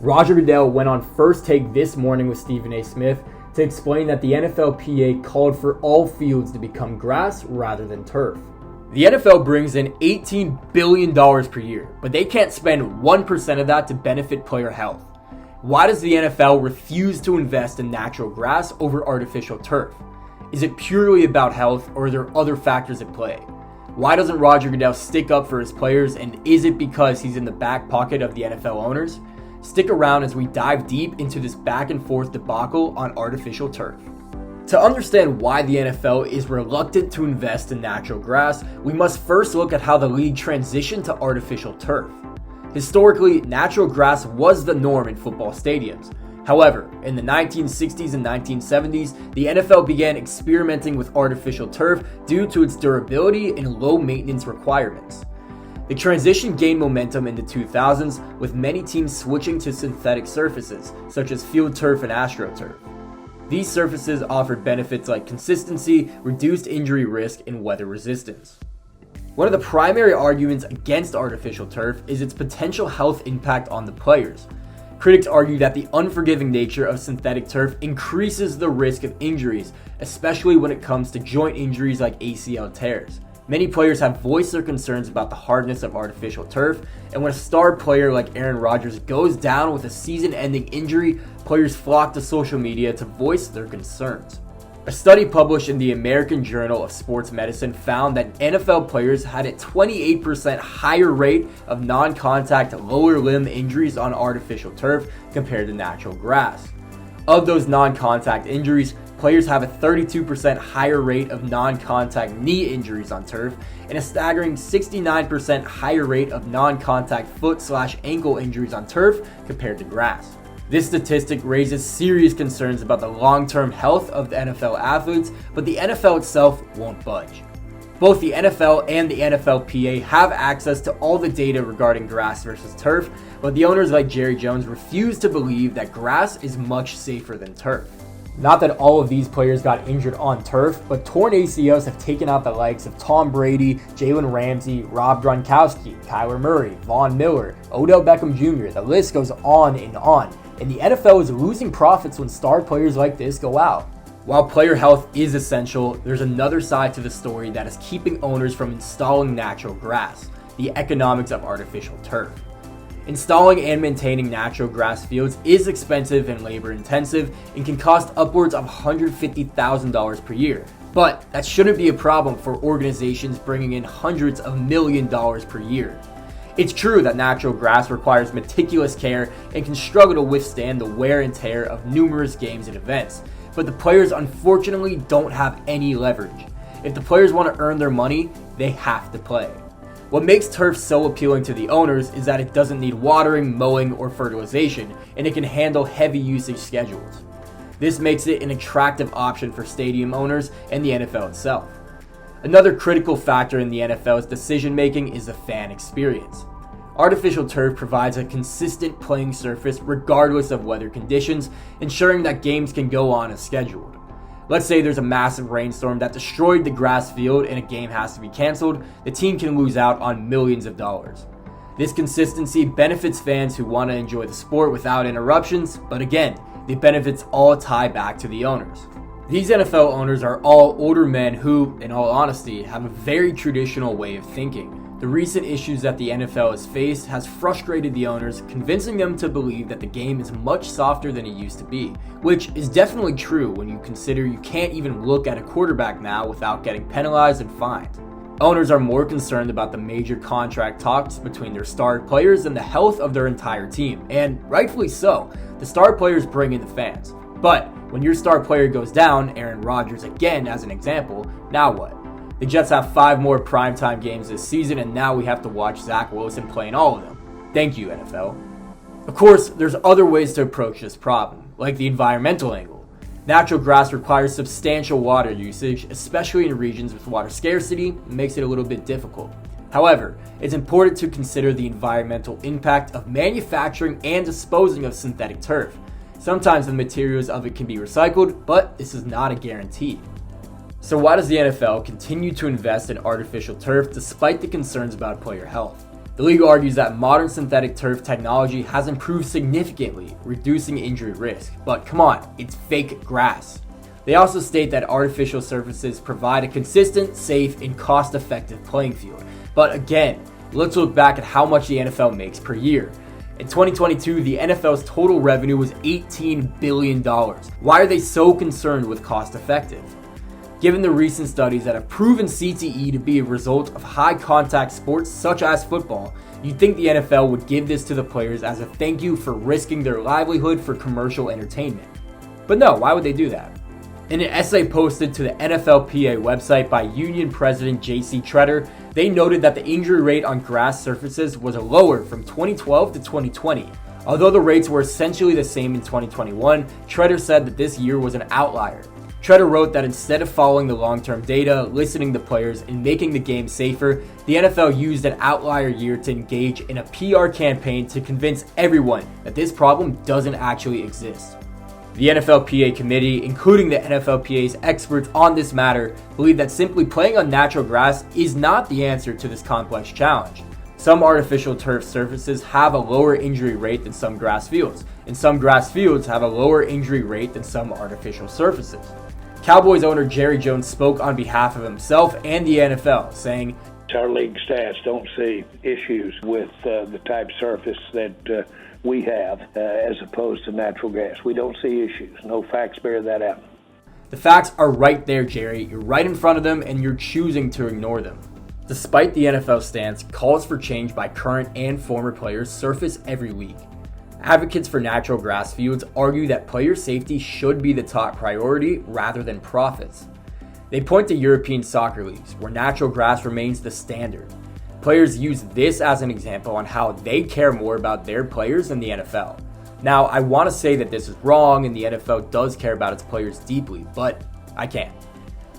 Roger Goodell went on First Take this morning with Stephen A. Smith to explain that the NFLPA called for all fields to become grass rather than turf. The NFL brings in $18 billion per year, but they can't spend 1% of that to benefit player health. Why does the NFL refuse to invest in natural grass over artificial turf? Is it purely about health, or are there other factors at play? Why doesn't Roger Goodell stick up for his players, and is it because he's in the back pocket of the NFL owners? Stick around as we dive deep into this back and forth debacle on artificial turf. To understand why the NFL is reluctant to invest in natural grass, we must first look at how the league transitioned to artificial turf. Historically, natural grass was the norm in football stadiums. However, in the 1960s and 1970s, the NFL began experimenting with artificial turf due to its durability and low maintenance requirements. The transition gained momentum in the 2000s, with many teams switching to synthetic surfaces, such as field turf and astroturf. These surfaces offered benefits like consistency, reduced injury risk, and weather resistance. One of the primary arguments against artificial turf is its potential health impact on the players. Critics argue that the unforgiving nature of synthetic turf increases the risk of injuries, especially when it comes to joint injuries like ACL tears. Many players have voiced their concerns about the hardness of artificial turf, and when a star player like Aaron Rodgers goes down with a season-ending injury, players flock to social media to voice their concerns. A study published in the American Journal of Sports Medicine found that NFL players had a 28% higher rate of non-contact lower limb injuries on artificial turf compared to natural grass. Of those non-contact injuries, players have a 32% higher rate of non-contact knee injuries on turf and a staggering 69% higher rate of non-contact foot/ankle injuries on turf compared to grass. This statistic raises serious concerns about the long-term health of the NFL athletes, but the NFL itself won't budge. Both the NFL and the NFLPA have access to all the data regarding grass versus turf, but the owners like Jerry Jones refuse to believe that grass is much safer than turf. Not that all of these players got injured on turf, but torn ACLs have taken out the likes of Tom Brady, Jalen Ramsey, Rob Gronkowski, Kyler Murray, Von Miller, Odell Beckham Jr. The list goes on, and the NFL is losing profits when star players like this go out. While player health is essential, there's another side to the story that is keeping owners from installing natural grass: the economics of artificial turf. Installing and maintaining natural grass fields is expensive and labor intensive and can cost upwards of $150,000 per year. But that shouldn't be a problem for organizations bringing in hundreds of million dollars per year. It's true that natural grass requires meticulous care and can struggle to withstand the wear and tear of numerous games and events, but the players unfortunately don't have any leverage. If the players want to earn their money, they have to play. What makes turf so appealing to the owners is that it doesn't need watering, mowing, or fertilization, and it can handle heavy usage schedules. This makes it an attractive option for stadium owners and the NFL itself. Another critical factor in the NFL's decision-making is the fan experience. Artificial turf provides a consistent playing surface regardless of weather conditions, ensuring that games can go on as scheduled. Let's say there's a massive rainstorm that destroyed the grass field and a game has to be canceled, the team can lose out on millions of dollars. This consistency benefits fans who want to enjoy the sport without interruptions, but again, the benefits all tie back to the owners. These NFL owners are all older men who, in all honesty, have a very traditional way of thinking. The recent issues that the NFL has faced has frustrated the owners, convincing them to believe that the game is much softer than it used to be, which is definitely true when you consider you can't even look at a quarterback now without getting penalized and fined. Owners are more concerned about the major contract talks between their star players and the health of their entire team, and rightfully so. The star players bring in the fans. But when your star player goes down, Aaron Rodgers again as an example, now what? The Jets have 5 more primetime games this season, and now we have to watch Zach Wilson play in all of them. Thank you, NFL. Of course, there's other ways to approach this problem, like the environmental angle. Natural grass requires substantial water usage, especially in regions with water scarcity, and makes it a little bit difficult. However, it's important to consider the environmental impact of manufacturing and disposing of synthetic turf. Sometimes the materials of it can be recycled, but this is not a guarantee. So why does the NFL continue to invest in artificial turf despite the concerns about player health? The league argues that modern synthetic turf technology has improved significantly, reducing injury risk. But come on, it's fake grass. They also state that artificial surfaces provide a consistent, safe, and cost-effective playing field. But again, let's look back at how much the NFL makes per year. In 2022, the NFL's total revenue was $18 billion. Why are they so concerned with cost-effective? Given the recent studies that have proven CTE to be a result of high-contact sports such as football, you'd think the NFL would give this to the players as a thank you for risking their livelihood for commercial entertainment. But no, why would they do that? In an essay posted to the NFLPA website by Union President J.C. Tretter, they noted that the injury rate on grass surfaces was lower from 2012 to 2020. Although the rates were essentially the same in 2021, Tretter said that this year was an outlier. Tretter wrote that instead of following the long-term data, listening to players, and making the game safer, the NFL used an outlier year to engage in a PR campaign to convince everyone that this problem doesn't actually exist. The NFLPA committee, including the NFLPA's experts on this matter, believe that simply playing on natural grass is not the answer to this complex challenge. Some artificial turf surfaces have a lower injury rate than some grass fields, and some grass fields have a lower injury rate than some artificial surfaces. Cowboys owner Jerry Jones spoke on behalf of himself and the NFL, saying, "Our league stats don't see issues with the type surface that we have as opposed to natural grass. We don't see issues. No facts bear that out." The facts are right there, Jerry. You're right in front of them, and you're choosing to ignore them. Despite the NFL stance, calls for change by current and former players surface every week. Advocates for natural grass fields argue that player safety should be the top priority rather than profits. They point to European soccer leagues, where natural grass remains the standard. Players use this as an example on how they care more about their players than the NFL. Now, I want to say that this is wrong and the NFL does care about its players deeply, but I can't.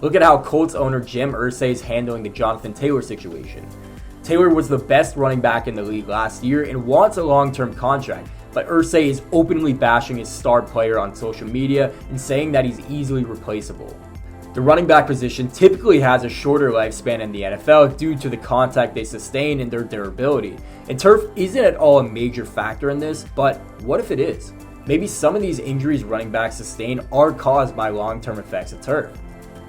Look at how Colts owner Jim Irsay is handling the Jonathan Taylor situation. Taylor was the best running back in the league last year and wants a long-term contract, but Irsay is openly bashing his star player on social media and saying that he's easily replaceable. The running back position typically has a shorter lifespan in the NFL due to the contact they sustain and their durability. And turf isn't at all a major factor in this, but what if it is? Maybe some of these injuries running backs sustain are caused by long-term effects of turf.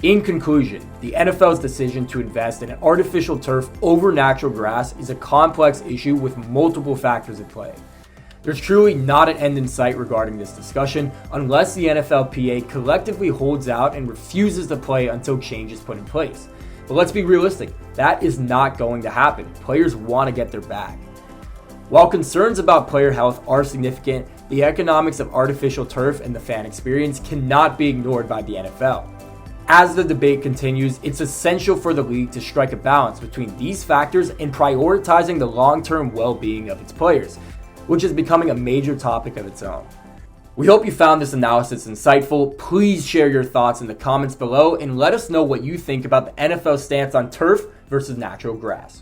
In conclusion, the NFL's decision to invest in an artificial turf over natural grass is a complex issue with multiple factors at play. There's truly not an end in sight regarding this discussion unless the NFLPA collectively holds out and refuses to play until change is put in place. But let's be realistic, that is not going to happen. Players want to get their bag. While concerns about player health are significant, the economics of artificial turf and the fan experience cannot be ignored by the NFL. As the debate continues, it's essential for the league to strike a balance between these factors and prioritizing the long-term well-being of its players, which is becoming a major topic of its own. We hope you found this analysis insightful. Please share your thoughts in the comments below and let us know what you think about the NFL stance on turf versus natural grass.